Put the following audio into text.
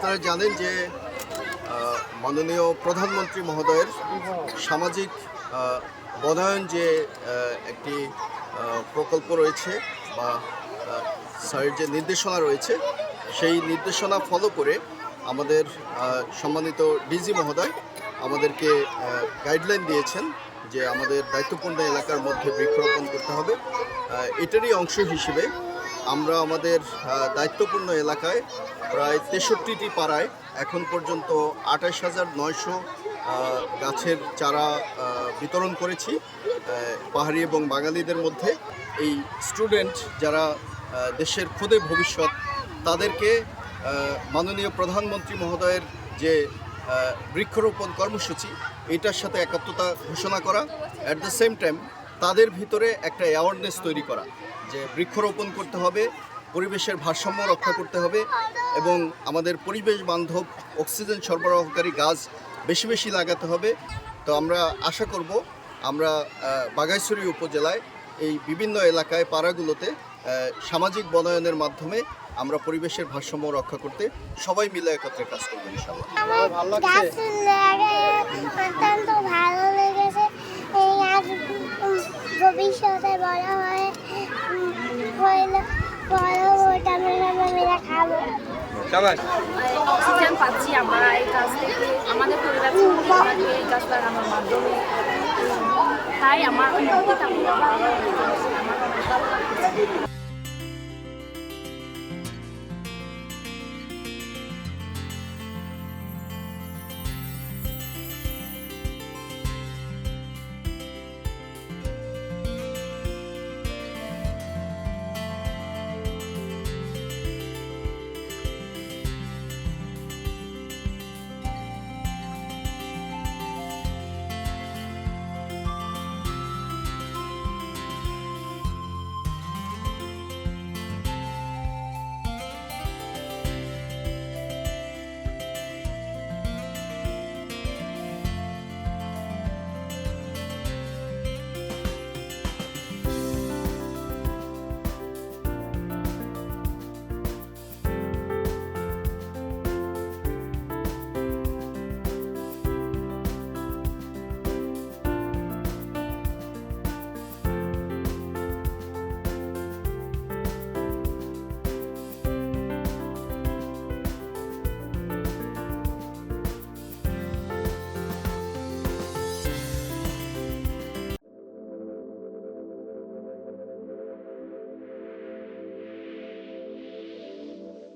আপনারা জানেন যে মাননীয় প্রধানমন্ত্রী মহোদয়ের সামাজিক বনায়ন যে একটি প্রকল্প রয়েছে বা স্যারের যে নির্দেশনা রয়েছে সেই নির্দেশনা ফলো করে আমাদের সম্মানিত ডিজি মহোদয় আমাদেরকে গাইডলাইন দিয়েছেন যে আমাদের দায়িত্বপূর্ণ এলাকার মধ্যে বৃক্ষরোপণ করতে হবে। এটারই অংশ হিসেবে আমরা আমাদের দায়িত্বপূর্ণ এলাকায় প্রায় 63টি পাড়ায় এখন পর্যন্ত 28,900 গাছের চারা বিতরণ করেছি পাহাড়ি এবং বাঙালিদের মধ্যে। এই স্টুডেন্ট যারা দেশের ক্ষুদে ভবিষ্যৎ তাদেরকে মাননীয় প্রধানমন্ত্রী মহোদয়ের যে বৃক্ষরোপণ কর্মসূচি এটার সাথে একাত্মতা ঘোষণা করা, অ্যাট দ্য সেম টাইম তাদের ভিতরে একটা অ্যাওয়ারনেস তৈরি করা যে বৃক্ষরোপণ করতে হবে, পরিবেশের ভারসাম্য রক্ষা করতে হবে এবং আমাদের পরিবেশ বান্ধব অক্সিজেন সরবরাহকারী গাছ বেশি বেশি লাগাতে হবে। তো আমরা আশা করব আমরা বাঘাইছড়ি উপজেলায় এই বিভিন্ন এলাকায় পাড়াগুলোতে সামাজিক বনায়নের মাধ্যমে আমরা পরিবেশের ভারসাম্য রক্ষা করতে সবাই মিলে একত্রে কাজ করবো ইনশাআল্লাহ। অত্যন্ত ভালো লেগেছে। এই গাছ ভবিষ্যতে বড় হয়ে আমরা খাবো। অক্সিজেন পাচ্ছি আমরা এই গাছ থেকে, আমাদের পরিবার এই গাছ লাগানোর মাধ্যমে। তাই আমার ভালো